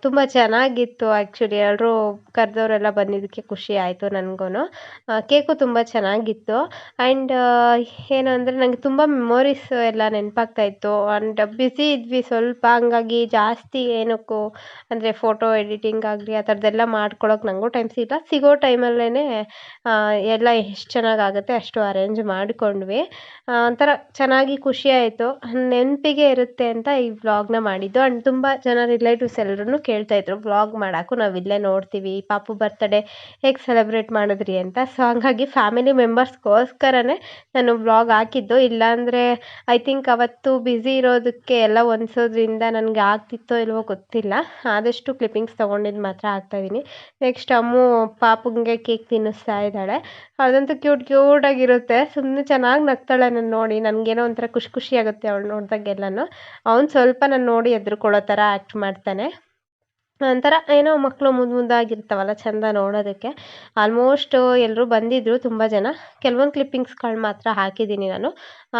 ತುಂಬ ಚೆನ್ನಾಗಿತ್ತು ಆ್ಯಕ್ಚುಲಿ. ಎಲ್ಲರೂ ಕರೆದವರೆಲ್ಲ ಬಂದಿದ್ದಕ್ಕೆ ಖುಷಿ ಆಯಿತು ನನಗೂ. ಕೇಕು ತುಂಬ ಚೆನ್ನಾಗಿತ್ತು. ಆ್ಯಂಡ್ ಏನು ಅಂದರೆ ನನಗೆ ತುಂಬ ಮೆಮೊರೀಸ್ ಎಲ್ಲ ನೆನಪಾಗ್ತಾ ಇತ್ತು. ಆ್ಯಂಡ್ ಬ್ಯುಸಿ ಇದ್ವಿ ಸ್ವಲ್ಪ, ಹಂಗಾಗಿ ಜಾಸ್ತಿ ಏನಕ್ಕೂ ಅಂದರೆ ಫೋಟೋ ಎಡಿಟಿಂಗ್ ಆಗಲಿ ಆ ಥರದ್ದೆಲ್ಲ ಮಾಡ್ಕೊಳಕ್ಕೆ ನನಗೂ ಟೈಮ್ ಸಿಗಲ್ಲ. ಸಿಗೋ ಟೈಮಲ್ಲೇ ಎಲ್ಲ ಎಷ್ಟು ಚೆನ್ನಾಗಾಗುತ್ತೆ ಅಷ್ಟು ಅರೇಂಜ್ ಮಾಡಿಕೊಂಡ್ವಿ. ಒಂಥರ ಚೆನ್ನಾಗಿ ಖುಷಿ ಆಯಿತು. ನೆನಪಿಗೆ ಇರುತ್ತೆ ಅಂತ ಈ ವ್ಲಾಗ್ನ ಮಾಡಿದ್ದು. ಆ್ಯಂಡ್ ತುಂಬ ಜನ ರಿಲೇಟಿವ್ಸ್ ಎಲ್ಲರೂ ಕೇಳ್ತಾಯಿದ್ರು ವ್ಲಾಗ್ ಮಾಡೋಕ್ಕೂ, ನಾವು ಇಲ್ಲೇ ನೋಡ್ತೀವಿ ಪಾಪು ಬರ್ತಡೇ ಹೇಗೆ ಸೆಲೆಬ್ರೇಟ್ ಮಾಡಿದ್ರಿ ಅಂತ. ಸೊ ಹಂಗಾಗಿ ಫ್ಯಾಮಿಲಿ ಮೆಂಬರ್ಸ್ಗೋಸ್ಕರನೇ ನಾನು ವ್ಲಾಗ್ ಹಾಕಿದ್ದು. ಇಲ್ಲಾಂದರೆ ಐ ಥಿಂಕ್ ಅವತ್ತು ಬ್ಯುಸಿ ಇರೋದಕ್ಕೆ ಎಲ್ಲ ಹೊಂದ್ಸೋದ್ರಿಂದ ನನಗೆ ಆಗ್ತಿತ್ತೋ ಇಲ್ವೋ ಗೊತ್ತಿಲ್ಲ. ಆದಷ್ಟು ಕ್ಲಿಪ್ಪಿಂಗ್ಸ್ ತೊಗೊಂಡಿದ್ದು ಮಾತ್ರ ಹಾಕ್ತಾಯಿದ್ದೀನಿ. ನೆಕ್ಸ್ಟ್ ಅಮ್ಮು ಪಾಪುಗೆ ಕೇಕ್ ತಿನ್ನಿಸ್ತಾ ಇದ್ದಾಳೆ. ಅದಂತೂ ಕ್ಯೂಟಾಗಿರುತ್ತೆ. ಸುಮ್ಮನೆ ಚೆನ್ನಾಗಿ ನಗ್ತಾಳೆ ನನ್ನ ನೋಡಿ. ನನಗೇನೋ ಒಂಥರ ಖುಷಿ ಆಗುತ್ತೆ ಅವಳು ನೋಡಿದಾಗೆಲ್ಲನೂ. ಅವ್ನು ಸ್ವಲ್ಪ ನಾನು ನೋಡಿ ಹೆದ್ರುಕೊಳ್ಳೋ ಥರ ಆ್ಯಕ್ಟ್ ಮಾಡ್ತಾನೆ. ಒಂಥರ ಏನೋ ಮಕ್ಕಳು ಮುದ್ದಾಗಿರ್ತಾವಲ್ಲ, ಚೆಂದ ನೋಡೋದಕ್ಕೆ. ಆಲ್ಮೋಸ್ಟ್ ಎಲ್ಲರೂ ಬಂದಿದ್ದರು ತುಂಬ ಜನ. ಕೆಲವೊಂದು ಕ್ಲಿಪ್ಪಿಂಗ್ಸ್ಗಳು ಮಾತ್ರ ಹಾಕಿದ್ದೀನಿ ನಾನು.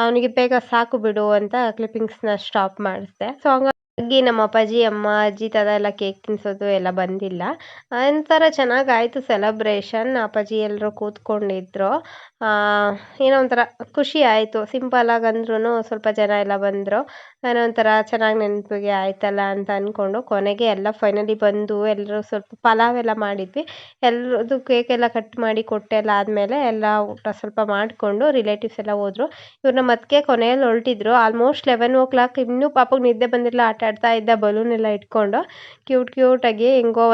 ಅವನಿಗೆ ಬೇಗ ಸಾಕು ಬಿಡು ಅಂತ ಕ್ಲಿಪ್ಪಿಂಗ್ಸ್ನ ಸ್ಟಾಪ್ ಮಾಡಿಸ್ದೆ. ಸೊ ಹಂಗಾಗಿ ನಮ್ಮ ಅಪ್ಪಾಜಿ, ಅಮ್ಮ, ಅಜ್ಜಿ, ತಾತ ಎಲ್ಲ ಕೇಕ್ ತಿನ್ನಿಸೋದು ಎಲ್ಲ ಬಂದಿಲ್ಲ. ಒಂಥರ ಚೆನ್ನಾಗಾಯಿತು ಸೆಲೆಬ್ರೇಷನ್. ಅಪ್ಪಾಜಿ ಎಲ್ಲರೂ ಕೂತ್ಕೊಂಡಿದ್ರು. ಏನೋ ಒಂಥರ ಖುಷಿ ಆಯಿತು. ಸಿಂಪಲಾಗಿ ಅಂದ್ರೂ ಸ್ವಲ್ಪ ಜನ ಎಲ್ಲ ಬಂದರು. ಏನೋ ಒಂಥರ ಚೆನ್ನಾಗಿ ನೆನಪಿಗೆ ಆಯ್ತಲ್ಲ ಅಂತ ಅಂದ್ಕೊಂಡು ಕೊನೆಗೆ ಎಲ್ಲ ಫೈನಲಿ ಬಂದು ಎಲ್ಲರೂ ಸ್ವಲ್ಪ ಪಲಾವ್ ಎಲ್ಲ ಮಾಡಿದ್ವಿ. ಎಲ್ಲರದ್ದು ಕೇಕೆಲ್ಲ ಕಟ್ ಮಾಡಿ ಕೊಟ್ಟೆಲ್ಲ ಆದಮೇಲೆ ಎಲ್ಲ ಊಟ ಸ್ವಲ್ಪ ಮಾಡಿಕೊಂಡು ರಿಲೇಟಿವ್ಸ್ ಎಲ್ಲ ಹೋದರು. ಇವ್ರು ನಮ್ಮ ಅತ್ತಿಗೆ ಕೊನೆಯಲ್ಲಿ ಹೊರಟಿದ್ರು. ಆಲ್ಮೋಸ್ಟ್ 11 ಇನ್ನೂ ಪಾಪಗೆ ನಿದ್ದೆ ಬಂದಿರಲಿಲ್ಲ, ಆಟ ಆಡ್ತಾ ಇದ್ದ ಬಲೂನ್ ಎಲ್ಲ ಇಟ್ಕೊಂಡು ಕ್ಯೂಟಾಗಿ. ಹೆಂಗೋ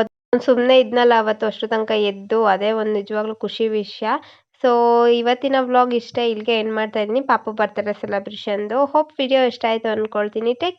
ಸುಮ್ಮನೆ ಇದ್ನಲ್ಲ ಅವತ್ತು ಅಷ್ಟು ತನಕ ಎದ್ದು, ಅದೇ ಒಂದು ನಿಜವಾಗ್ಲೂ ಖುಷಿ ವಿಷಯ. ಸೊ ಇವತ್ತಿನ ವ್ಲಾಗ್ ಇಷ್ಟೇ, ಇಲ್ಲಿಗೆ ಎಂಡ್ ಮಾಡ್ತಾ ಇದ್ದೀನಿ ಪಾಪು ಬರ್ತಡೇ ಸೆಲೆಬ್ರೇಷನ್ದು. ಹೋಪ್ ವಿಡಿಯೋ ಇಷ್ಟ ಆಯಿತು ಅಂದ್ಕೊಳ್ತೀನಿ. ಟೇಕ್